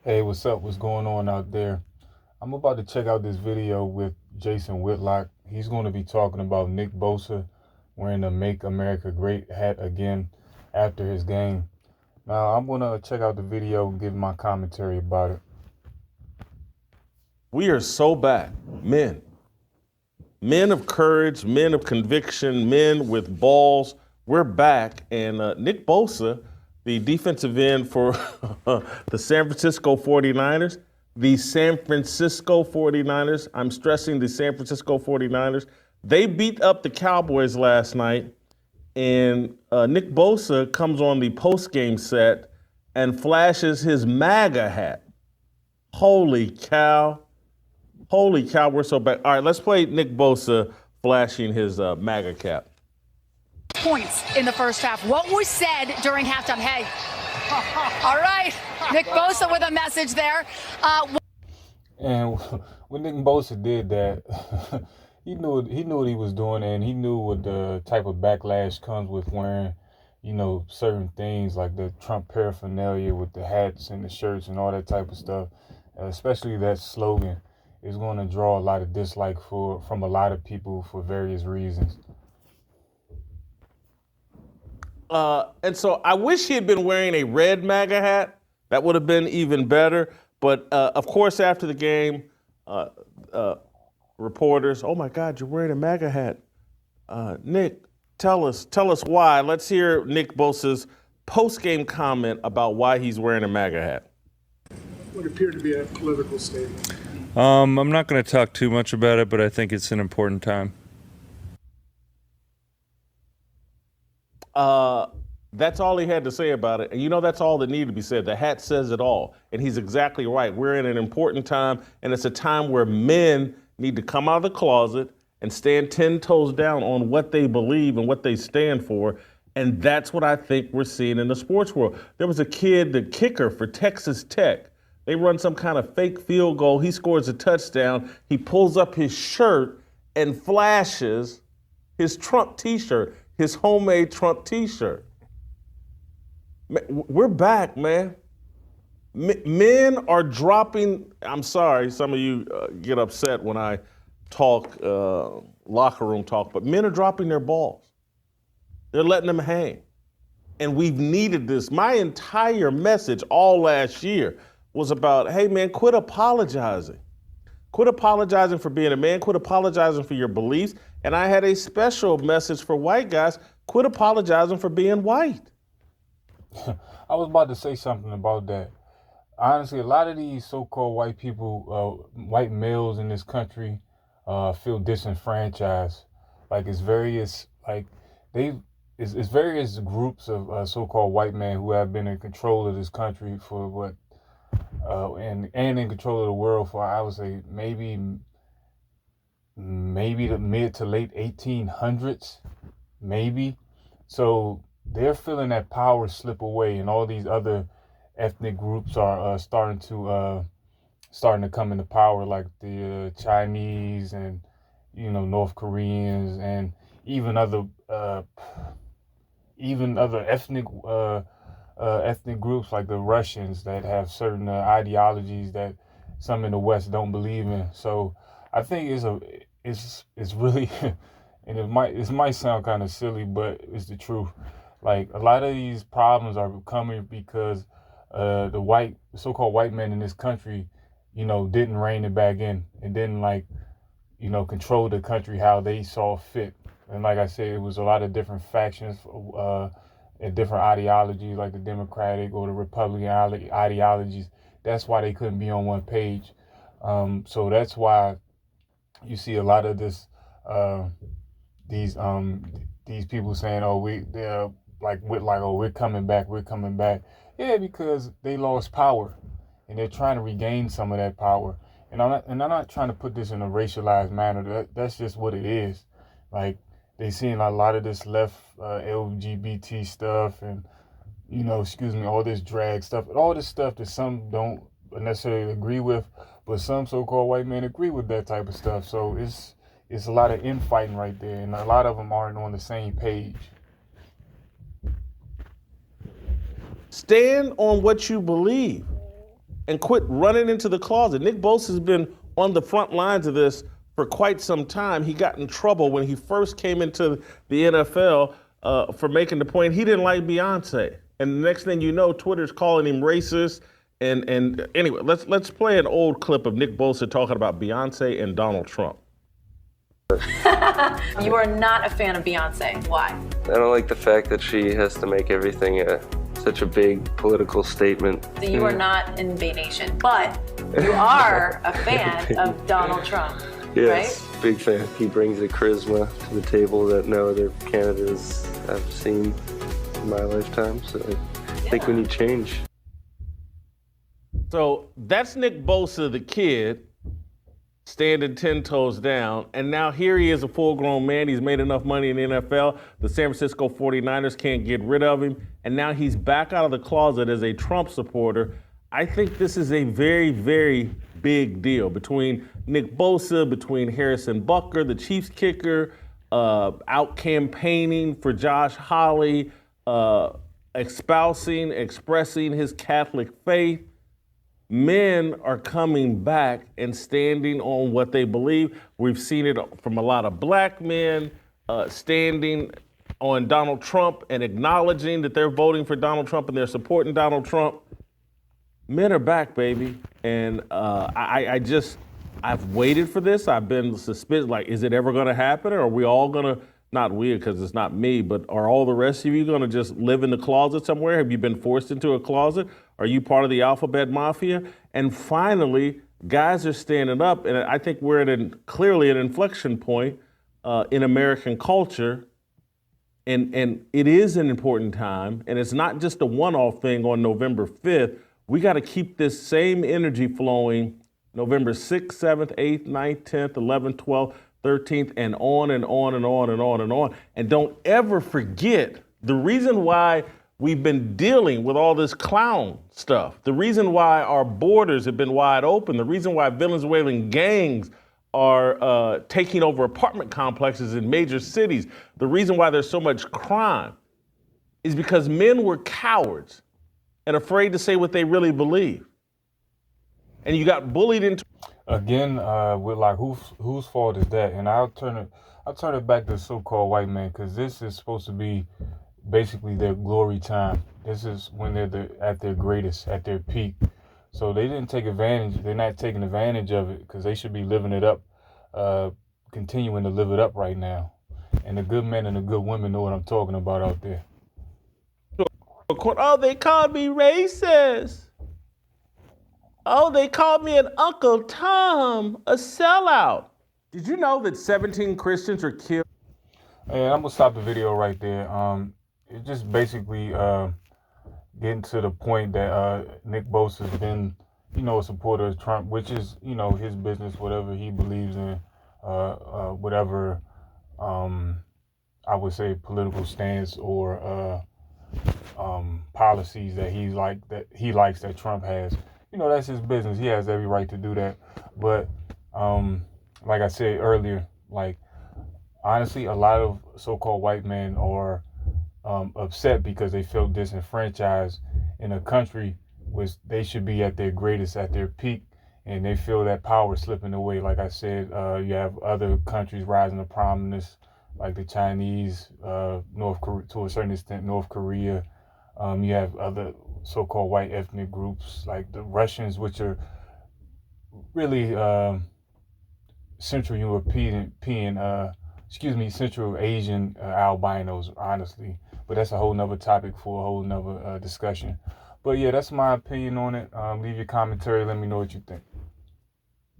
Hey, what's up? What's going on out there? I'm about to check out this video with Jason Whitlock. He's going to be talking about Nick Bosa wearing the Make America Great hat again after his game. Now, I'm going to check out the video and give my commentary about it. We are so back, men. Men of courage, men of conviction, men with balls. We're back. And Nick Bosa, the defensive end for the San Francisco 49ers, I'm stressing the San Francisco 49ers, they beat up the Cowboys last night. And Nick Bosa comes on the post-game set and flashes his MAGA hat. Holy cow. Holy cow, we're so back. All right, let's play Nick Bosa flashing his MAGA cap. Points in the first half. What was said during halftime? Hey, all right, Nick Bosa with a message there. And when Nick Bosa did that, he knew what he was doing, and he knew what the type of backlash comes with wearing, certain things like the Trump paraphernalia with the hats and the shirts and all that type of stuff. Especially that slogan is going to draw a lot of dislike from a lot of people for various reasons. And so I wish he had been wearing a red MAGA hat. That would have been even better. But of course, after the game, reporters, oh my God, you're wearing a MAGA hat. Nick, tell us why. Let's hear Nick Bosa's post-game comment about why he's wearing a MAGA hat. What appeared to be a political statement. I'm not going to talk too much about it, but I think it's an important time. That's all he had to say about it. And that's all that needed to be said. The hat says it all. And he's exactly right. We're in an important time, and it's a time where men need to come out of the closet and stand 10 toes down on what they believe and what they stand for. And that's what I think we're seeing in the sports world. There was a kid, the kicker for Texas Tech. They run some kind of fake field goal. He scores a touchdown. He pulls up his shirt and flashes his Trump T-shirt, his homemade Trump T-shirt. We're back, man. Men are dropping. I'm sorry, some of you get upset when I talk locker room talk, but men are dropping their balls. They're letting them hang. And we've needed this. My entire message all last year was about, hey, man, quit apologizing. Quit apologizing for being a man. Quit apologizing for your beliefs. And I had a special message for white guys. Quit apologizing for being white. I was about to say something about that. Honestly, a lot of these so-called white people, white males in this country, feel disenfranchised. Like it's various groups of so-called white men who have been in control of this country for and in control of the world for, I would say, maybe the mid to late 1800s, maybe. So they're feeling that power slip away, and all these other ethnic groups are starting to come into power, like the Chinese and North Koreans, and even other ethnic groups like the Russians that have certain ideologies that some in the West don't believe in. So I think it's really and it might sound kind of silly, but it's the truth. Like a lot of these problems are coming because the so-called white men in this country, didn't rein it back in and didn't control the country how they saw fit. And like I said, it was a lot of different factions and different ideologies, like the Democratic or the Republican ideologies. That's why they couldn't be on one page. So that's why you see a lot of this, these people saying, they're we're coming back. Yeah, because they lost power, and they're trying to regain some of that power. And I'm not trying to put this in a racialized manner. That's just what it is. Like they seeing a lot of this left LGBT stuff, and all this drag stuff, and all this stuff that some don't necessarily agree with, but some so-called white men agree with that type of stuff. So it's a lot of infighting right there, and a lot of them aren't on the same page. Stand on what you believe. and quit running into the closet. Nick Bosa has been on the front lines of this for quite some time. He got in trouble when he first came into the NFL for making the point he didn't like Beyonce. And the next thing you know, Twitter's calling him racist. And anyway, let's play an old clip of Nick Bosa talking about Beyonce and Donald Trump. You are not a fan of Beyonce. Why? I don't like the fact that she has to make everything such a big political statement. So you are not in Bay Nation, but you are a fan of Donald Trump, Yes, right? big fan. He brings a charisma to the table that no other candidates I've seen in my lifetime. So I think we need change. So that's Nick Bosa, the kid, standing 10 toes down. And now here he is, a full-grown man. He's made enough money in the NFL. The San Francisco 49ers can't get rid of him. And now he's back out of the closet as a Trump supporter. I think this is a very, very big deal between Nick Bosa, between Harrison Butker, the Chiefs kicker, out campaigning for Josh Hawley, expressing his Catholic faith. Men are coming back and standing on what they believe. We've seen it from a lot of black men standing on Donald Trump and acknowledging that they're voting for Donald Trump and they're supporting Donald Trump. Men are back, baby. And I've waited for this. I've been suspicious, like, is it ever gonna happen? Or are we all gonna, not we, because it's not me, but are all the rest of you gonna just live in the closet somewhere? Have you been forced into a closet? Are you part of the alphabet mafia? And finally, guys are standing up, and I think we're at clearly an inflection point in American culture, and it is an important time, and it's not just a one-off thing on November 5th. We gotta keep this same energy flowing November 6th, 7th, 8th, 9th, 10th, 11th, 12th, 13th, and on and on and on and on and on. And don't ever forget the reason why we've been dealing with all this clown stuff, the reason why our borders have been wide open, the reason why Venezuelan gangs are taking over apartment complexes in major cities, the reason why there's so much crime is because men were cowards and afraid to say what they really believe. And you got bullied into. Again, with like whose fault is that? And I'll turn it back to so-called white men, because this is supposed to be basically their glory time. This is when they're at their greatest, at their peak. So they didn't take advantage. They're not taking advantage of it, because they should be living it up, continuing to live it up right now. And the good men and the good women know what I'm talking about out there. Oh, they called me racist. Oh, they called me an Uncle Tom, a sellout. Did you know that 17 Christians were killed? And I'm gonna stop the video right there. It just basically getting to the point that Nick Bosa has been, a supporter of Trump, which is, his business, whatever he believes in, whatever I would say political stance or policies that he likes that Trump has. That's his business. He has every right to do that. But like I said earlier, honestly, a lot of so-called white men are upset because they feel disenfranchised in a country which they should be at their greatest, at their peak, and they feel that power slipping away. Like I said, you have other countries rising to prominence, like the Chinese, North Korea, to a certain extent, North Korea. You have other so-called white ethnic groups like the Russians, which are really Central Asian albinos, honestly. But that's a whole nother topic for a whole nother discussion. But yeah, that's my opinion on it. Leave your commentary. Let me know what you think.